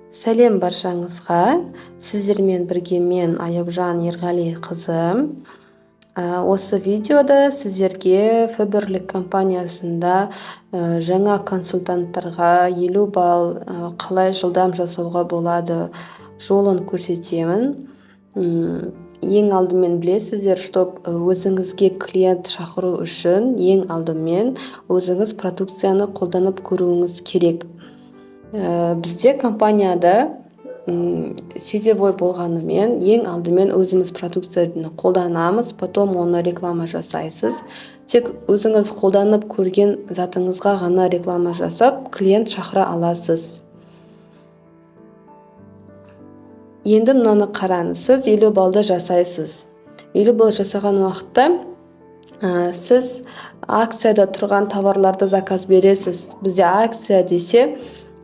Сәлем баршаңызға. Сіздермен бірге мен Аяпжан Ерғали қызы. Осы видеода сіздерге Фаберлик компаниясында жаңа консультанттарға 50 балл қалай жылдам жасауға болады жолын көрсетемін. Ең алдымен білесіздер, чтоб өзіңізге клиент шақыру үшін ең алдымен өзіңіз продукцияны қолданып көруіңіз керек. Бізде компанияда сетевой болғанымен ең алдымен өзіміз продукцияны қолданамыз, потом оны реклама жасайсыз. Тек өзіңіз қолданып көрген затыңызға ғана реклама жасап, клиент шақыра аласыз. Енді мынаны қараңыз, сіз 50 балды жасайсыз. 50 бал жасаған уақытта сіз акцияда тұрған товарларды заказ бересіз. Бізде акция десе,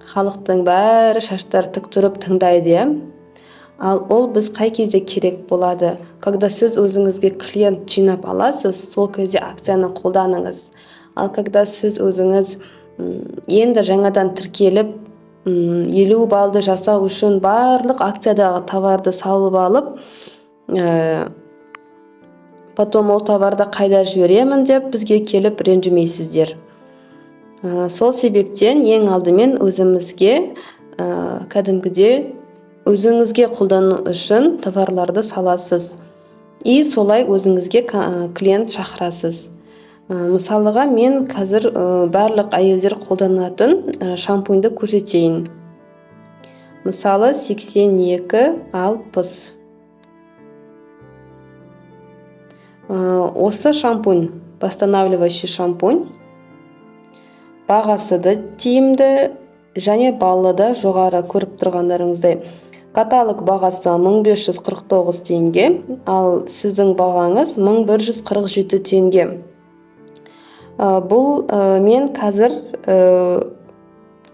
халықтың бәрі шаштар тік тұрып тыңдайды. Ал ол біз қай кезде керек болады? Когда сіз өзіңізге клиент жинап аласыз, сол кезде акцияны қолданыңыз. Ал когда сіз өзіңіз енді жаңадан тіркеліп, 50 балды жасау үшін барлық акциядағы товарды салып алып, потом ол товарды қайда жіберемін деп бізге келіп ренжімейсіздер. Сол себептен ең алдымен өзімізге кәдімгіде өзіңізге қолдану үшін товарларды саласыз. И солай өзіңізге клиент шақырасыз. Мысалыға мен қазір барлық әйелдер қолданатын шампуньді көрсетейін. Мысалы 82-60. Осы шампунь, восстанавливающий шампунь. Бағасы да тиімді және баллы да жоғары, көріп тұрғандарыңыздай. Каталог бағасы 1549 теңге, ал сіздің бағаңыз 1147 теңге. Бұл мен қазір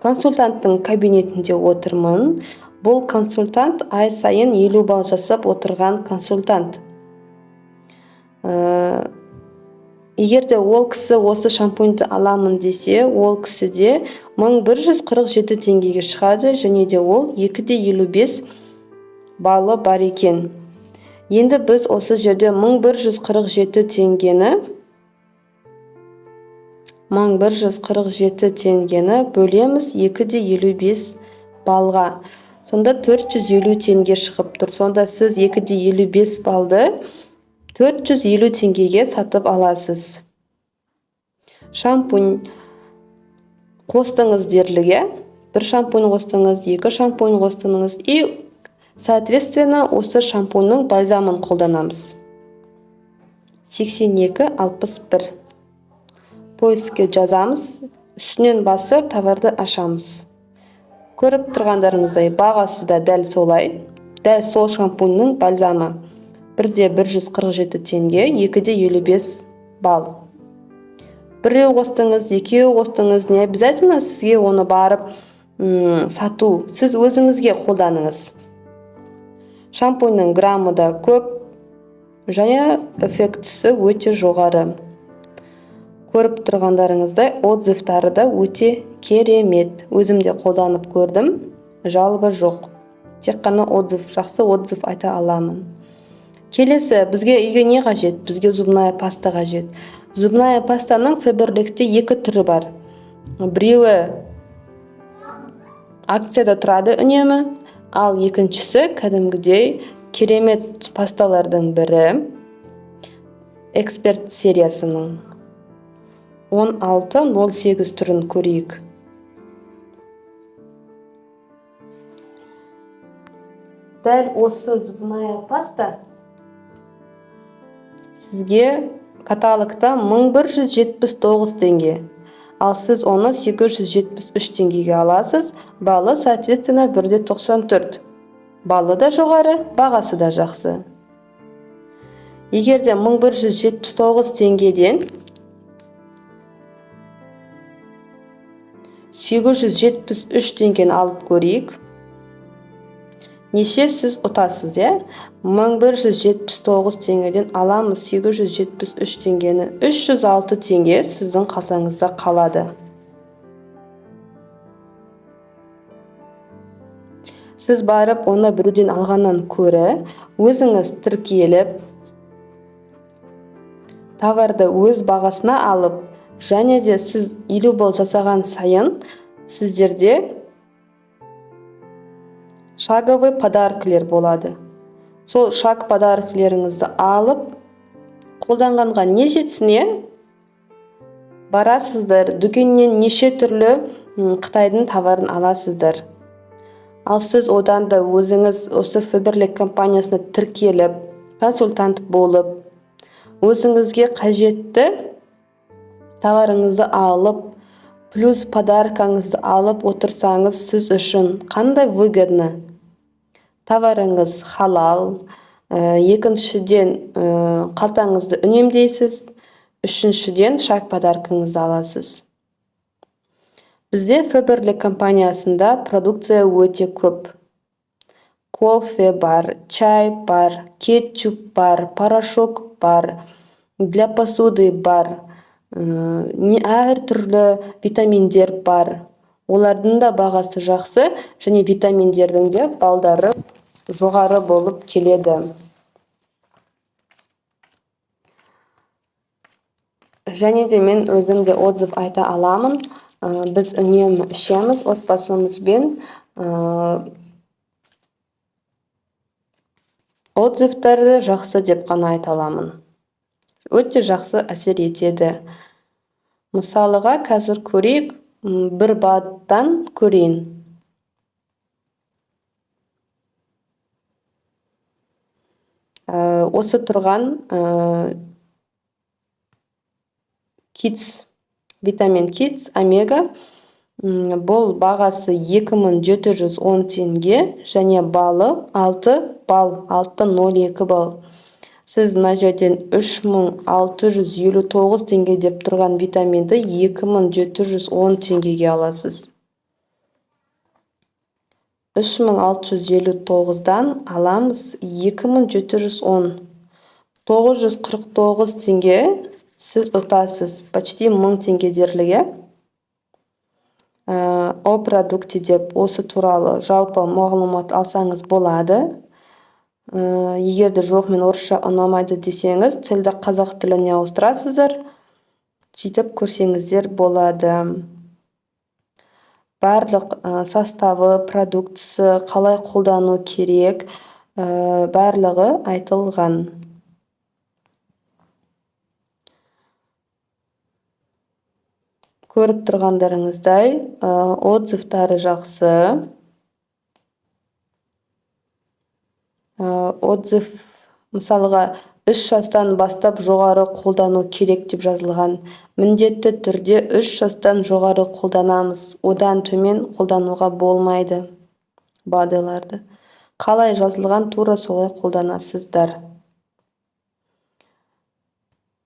консультанттың кабинетінде отырмын. Бұл консультант ай сайын 50 балл жасап отырған консультант. Егерде ол кісі осы шампуньді аламын десе, ол кісіде 1147 теңгеге шығады, және де ол 2,55 баллы бар екен. Енді біз осы жерде 1147 теңгені бөлеміз 2,55 балға. Сонда 450 теңге шығып тұр. Сонда сіз 2,55 балды 450 теңгеге сатып аласыз. Шампунь қостыңыз дерліге. Бір шампунь қостыңыз, 2 шампунь қостыңыз. И, соответственно, осы шампуньның бальзамын қолданамыз. 82-61. Поиске жазамыз. Үстінен басып, товарды ашамыз. Көріп тұрғандарыңыздай, бағасы да дәл солай. Дәл сол шампуньның бальзамы. 1,147 теңге, 2,55 балл. Біреу қостыңыз, екеу қостыңыз, не обязательно сізге оны барып сату. Сіз өзіңізге қолданыңыз. Шампуньның граммы да көп, және эффектісі өте жоғары. Көріп тұрғандарыңыздай, отзывтары да өте керемет. Өзім де қолданып көрдім, жалобы жоқ. Тек қана отзыв, жақсы отзыв айта аламын. Келесі, бізге үйге не қажет? Бізге зубная паста қажет. Зубная пастаның Фаберликте 2 түрі бар. Біреуі акцияда тұрады үнемі, ал екіншісі кәдімгідей керемет пасталардың бірі. Эксперт сериясының 16-08 түрін көрейік. Дәл осы зубная паста сізге каталогта 1179 теңге, ал сіз оны 873 теңгеге аласыз. Балы, соответственно, 1,94. Балы да жоғары, бағасы да жақсы. Егерде 1179 теңгеден 873 теңгені алып көрейік. Неше сіз ұтасыз, 1179 теңгеден аламыз 873 теңгені. 306 теңге сіздің қалтаңызда қалады. Сіз барып оны біреуден алғаннан көрі, өзіңіз тіркеліп, товарды өз бағасына алып, және де сіз илюбл жасаған сайын сіздерде шаговый подаркілер болады. Сол шаг подаркілеріңізді алып, қолданғанға не жетсіне барасыздар, дүкеннен неше түрлі Қытайдың товарын аласыздар. Ал сіз одан да өзіңіз осы Faberlic компаниясына тіркеліп, консультант болып, өзіңізге қажетті товарыңызды алып, плюс подаркаңызды алып отырсаңыз, сіз үшін қандай выгодны? Товарыңыз халал, екіншіден қалтаңызды үнемдейсіз, үшіншіден шаг подаркаңызды аласыз. Бізде Faberlic компаниясында продукция өте көп. Кофе бар, чай бар, кетчуп бар, порошок бар, для посуды бар, әр түрлі витаминдер бар. Олардың да бағасы жақсы, және витаминдердің де балдары жоғары болып келеді. Және де мен өзімде отзыв айта аламын. Біз үнемі ішеміз отбасымызбен. Отзывтарды жақсы деп қана айта аламын. Өте жақсы әсер етеді. Мысалыға қазір көрейік, бір баттан көрейін. Осы тұрған Kids, витамин Kids омега, бұл бағасы 2710 теңге, және балы 6 бал, 6,02 бал. Сіз мына жерден 3659 теңге деп тұрған витаминді 2710 теңгеге аласыз. 3659-дан аламыз 2710. 949 теңге сіз ұтасыз. Почти 1000 теңге дерліге. О продукте деп осы туралы жалпы мағлұмат алсаңыз болады. Егерде жоқ, мен орысша ұнамайды десеңіз, тілді қазақ тіліне ауыстырасыздар. Сөйтіп көрсеңіздер болады. Барлық составы, продуктысы, қалай қолдану керек, барлығы айтылған. Көріп тұрғандарыңыздай, отзывтары жақсы. Отзыв, мысалыға, 3 жастан бастап жоғары қолдану керек деп жазылған. Міндетті түрде 3 жастан жоғары қолданамыз. Одан төмен қолдануға болмайды бадыларды. Қалай жазылған, тура солай қолданасыздар.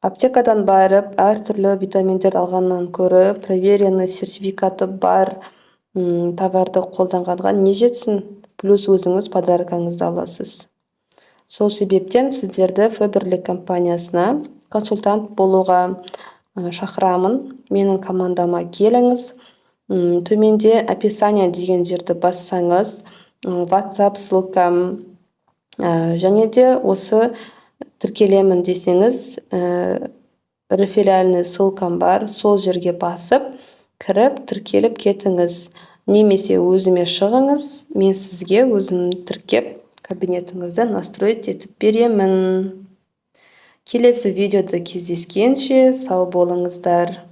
Аптекадан барып, әр түрлі витаминдер алғаннан көрі, проверенный сертификаты бар товарды қолданғанға не жетсін? Плюс өзіңіз подаркаңызды аласыз. Сол себептен сіздерді Faberlic компаниясына консультант болуға шақырамын. Менің командама келіңіз. Төменде описание деген жерді бассаңыз, WhatsApp ссылкам, және де осы тіркелемін десеңіз, реферальный ссылкам бар, сол жерге басып, кіріп, тіркеліп кетіңіз. Немесе өзіме шығыңыз, мен сізге өзім тіркеп, кабинетіңізді настроить етіп беремін. Келесі видеода кездескенше сау болыңыздар.